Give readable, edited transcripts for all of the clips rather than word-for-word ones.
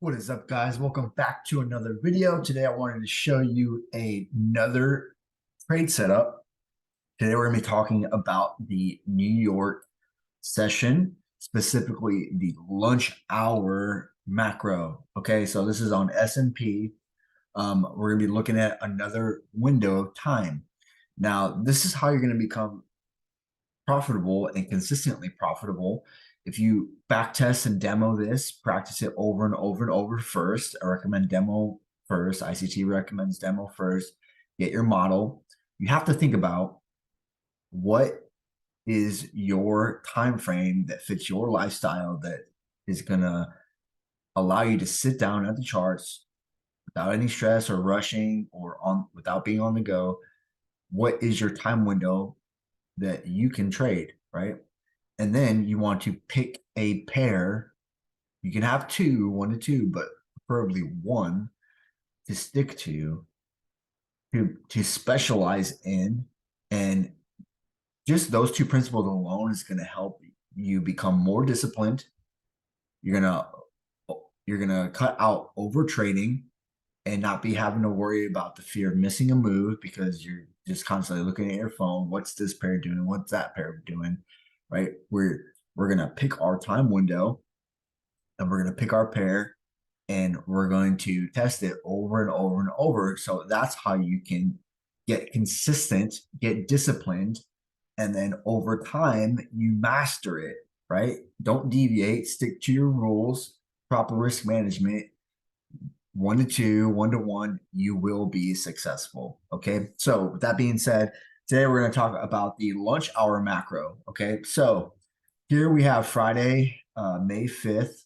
What is up, guys? Welcome back to another video. Today I wanted to show you another trade setup. Today we're going to be talking about the New York session, specifically the lunch hour macro. Okay, so this is on S&P. We're going to be looking at another window of time. Now, this is how you're going to become profitable and consistently profitable. If you back test and demo this, practice it over and over and over first. I recommend demo first. ICT recommends demo first. Get your model. You have to think about what is your time frame that fits your lifestyle, that is going to allow you to sit down at the charts without any stress or rushing or on without being on the go. What is your time window that you can trade, right? And then you want to pick a pair. You can have two, 1 to 2, but preferably one to stick to specialize in. And just those two principles alone is going to help you become more disciplined. You're gonna cut out over trading and not be having to worry about the fear of missing a move because you're just constantly looking at your phone. What's this pair doing? What's that pair doing? Right? We're gonna pick our time window and we're gonna pick our pair and we're going to test it over and over and over. So that's how you can get consistent, get disciplined, and then over time you master it, right? Don't deviate, stick to your rules, proper risk management. 1 to 2, 1 to 1, you will be successful. Okay. So, with that being said, today we're going to talk about the lunch hour macro. Okay. So, here we have Friday, May 5th.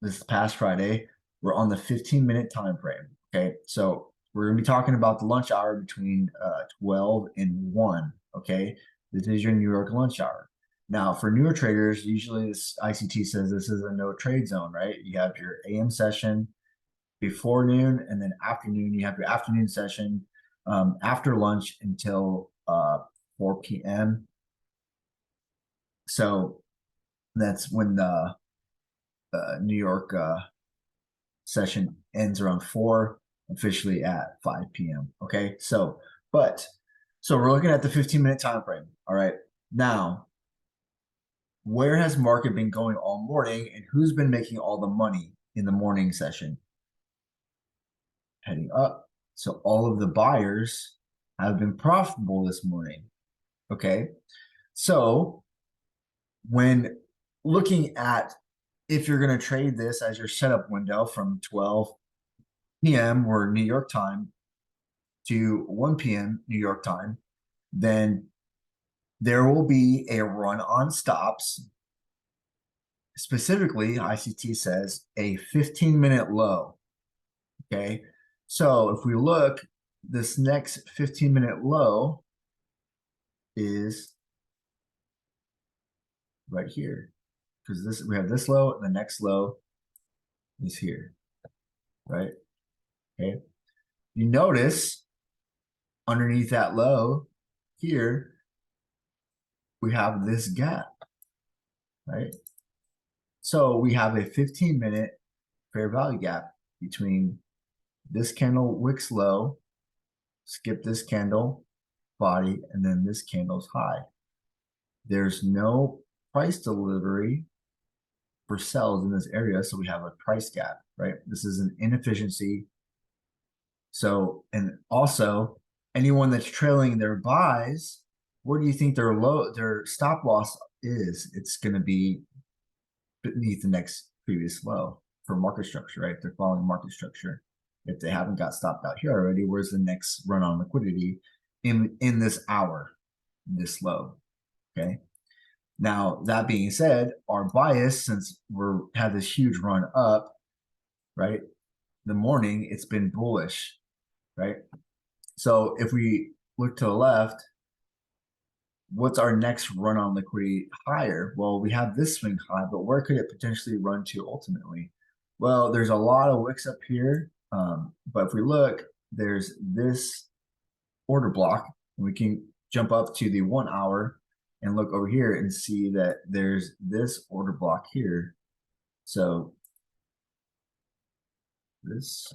This past Friday, we're on the 15-minute time frame. Okay. So, we're going to be talking about the lunch hour between 12 and 1. Okay. This is your New York lunch hour. Now, for newer traders, usually this ICT says this is a no trade zone, right? You have your AM session before noon, and then afternoon you have your afternoon session after lunch until 4 p.m. So that's when the New York session ends around 4, officially at 5 p.m. Okay, so we're looking at the 15-minute time frame. All right, now where has market been going all morning, and who's been making all the money in the morning session? Heading up. So all of the buyers have been profitable this morning. Okay. So when looking at if you're going to trade this as your setup window from 12 p.m. or New York time to 1 p.m. New York time, then there will be a run on stops. Specifically, ICT says a 15-minute low. Okay. So if we look, this next 15-minute low is right here, because this we have this low and the next low is here, right? Okay. You notice underneath that low here, we have this gap, right? So we have a 15-minute fair value gap between this candle wicks low, skip this candle body, and then this candle's high. There's no price delivery for sells in this area, so we have a price gap, right? This is an inefficiency. So, and also anyone that's trailing their buys, where do you think their stop loss is? It's going to be beneath the next previous low for market structure, right? They're following market structure. If they haven't got stopped out here already, where's the next run on liquidity in this hour, this low? Okay. Now, that being said, our bias, since we're had this huge run up, right? The morning, it's been bullish, right? So if we look to the left, what's our next run on liquidity higher? Well, we have this swing high, but where could it potentially run to ultimately? Well, there's a lot of wicks up here. But if we look, there's this order block. And we can jump up to the 1 hour and look over here and see that there's this order block here. So this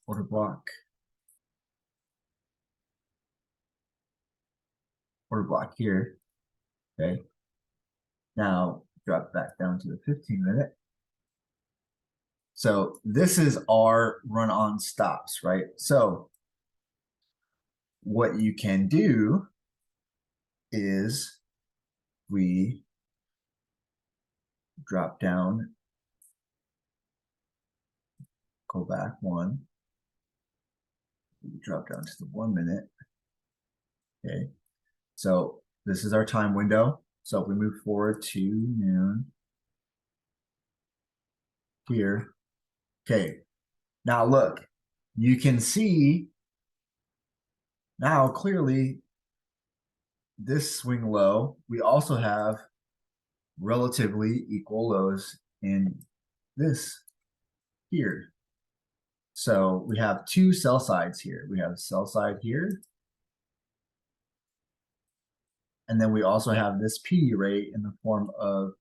order block. Order block here. Okay. Now drop back down to the 15-minute. So this is our run on stops, right? So what you can do is we drop down, go back one, drop down to the 1 minute. Okay. So this is our time window. So if we move forward to noon here. Okay. Now look, you can see now clearly this swing low. We also have relatively equal lows in this here. So we have two sell sides here. We have a sell side here. And then we also have this PD rate in the form of,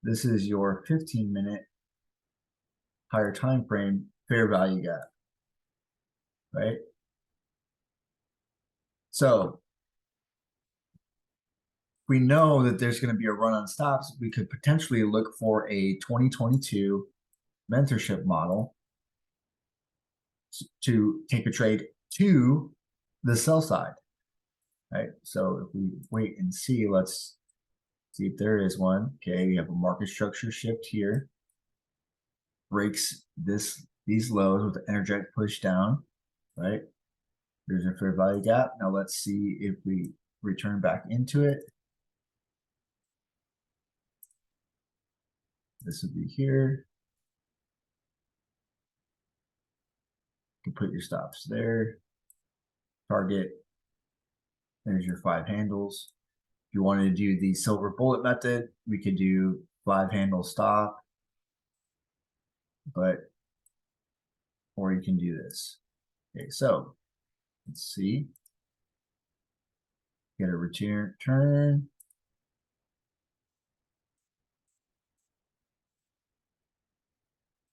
this is your 15-minute higher time frame fair value gap, right? So we know that there's going to be a run on stops. We could potentially look for a 2022 mentorship model to take a trade to the sell side, right? So if we wait and see, let's see if there is one. Okay, we have a market structure shift here. Breaks these lows with the energetic push down, right? There's a fair value gap. Now let's see if we return back into it. This would be here. You can put your stops there. Target. There's your 5 handles. If you wanted to do the silver bullet method, we could do 5 handle stop. Or you can do this. Okay, so let's see. Get a return.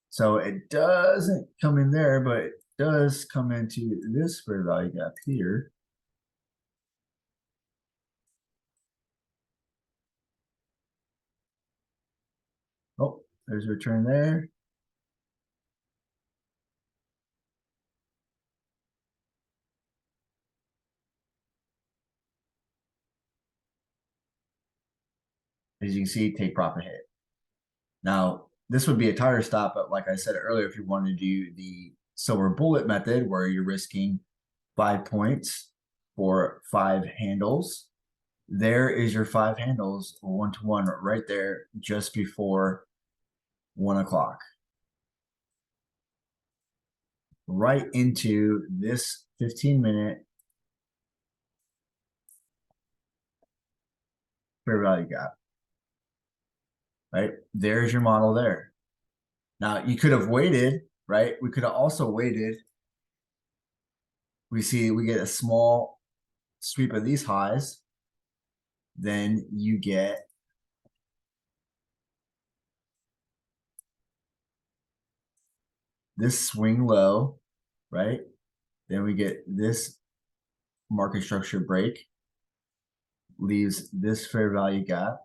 So it doesn't come in there, but it does come into this fair value gap here. Oh, there's a return there. As you can see, take profit hit. Now, this would be a tire stop, but like I said earlier, if you want to do the silver bullet method where you're risking 5 points for 5 handles, there is your 5 handles 1-to-1 right there just before 1 o'clock. Right into this 15-minute fair value gap. Right? There's your model there. Now you could have waited, right? We could have also waited. We get a small sweep of these highs. Then you get this swing low, right? Then we get this market structure break, leaves this fair value gap,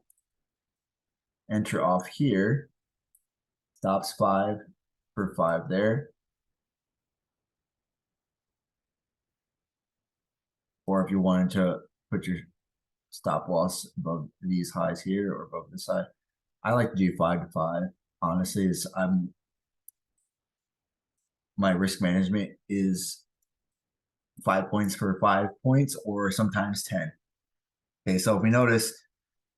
enter off here, stops 5 for 5 there. Or if you wanted to put your stop loss above these highs here or above this side, I like to do 5 to 5. Honestly, my risk management is 5 points for 5 points or sometimes 10. Okay, so if we notice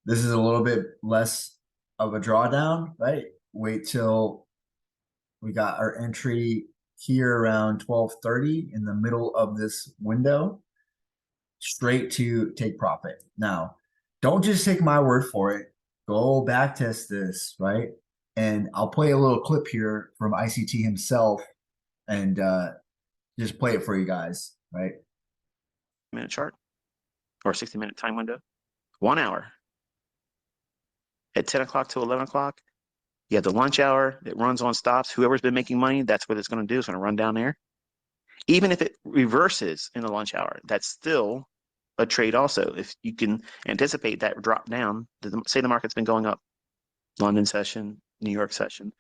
this is a little bit less of a drawdown, right? Wait till we got our entry here around 12:30 in the middle of this window, straight to take profit. Now, don't just take my word for it. Go back test this, right? And I'll play a little clip here from ICT himself and just play it for you guys, right? Minute chart or 60-minute time window, 1 hour at 10 o'clock to 11 o'clock. You have the lunch hour that runs on stops. Whoever's been making money, that's what it's going to do. It's going to run down there. Even if it reverses in the lunch hour, that's still a trade also. If you can anticipate that drop down, say the market's been going up, London session, New York session.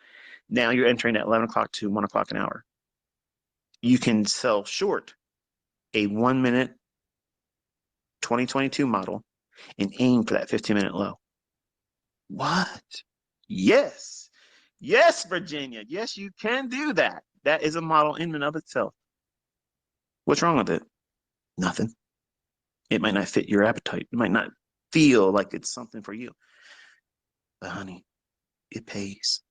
Now you're entering at 11 o'clock to 1 o'clock an hour. You can sell short a 1 minute 2022 model and aim for that 15-minute low. What? Yes. Yes, Virginia. Yes, you can do that. That is a model in and of itself. What's wrong with it? Nothing. It might not fit your appetite. It might not feel like it's something for you. But honey, it pays.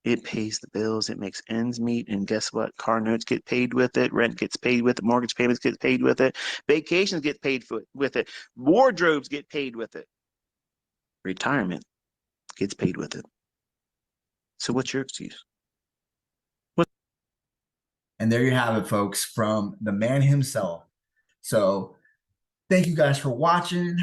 It pays the bills. It makes ends meet. And guess what? Car notes get paid with it. Rent gets paid with it. Mortgage payments get paid with it. Vacations get paid with it. Wardrobes get paid with it. Retirement gets paid with it. So what's your excuse? And there you have it, folks, from the man himself. So thank you guys for watching.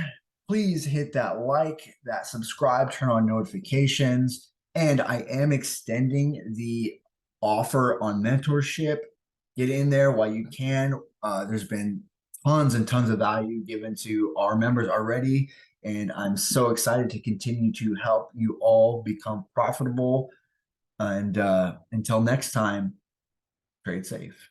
Please hit that like, that subscribe, turn on notifications. And I am extending the offer on mentorship. Get in there while you can. There's been tons and tons of value given to our members already. And I'm so excited to continue to help you all become profitable. And until next time, trade safe.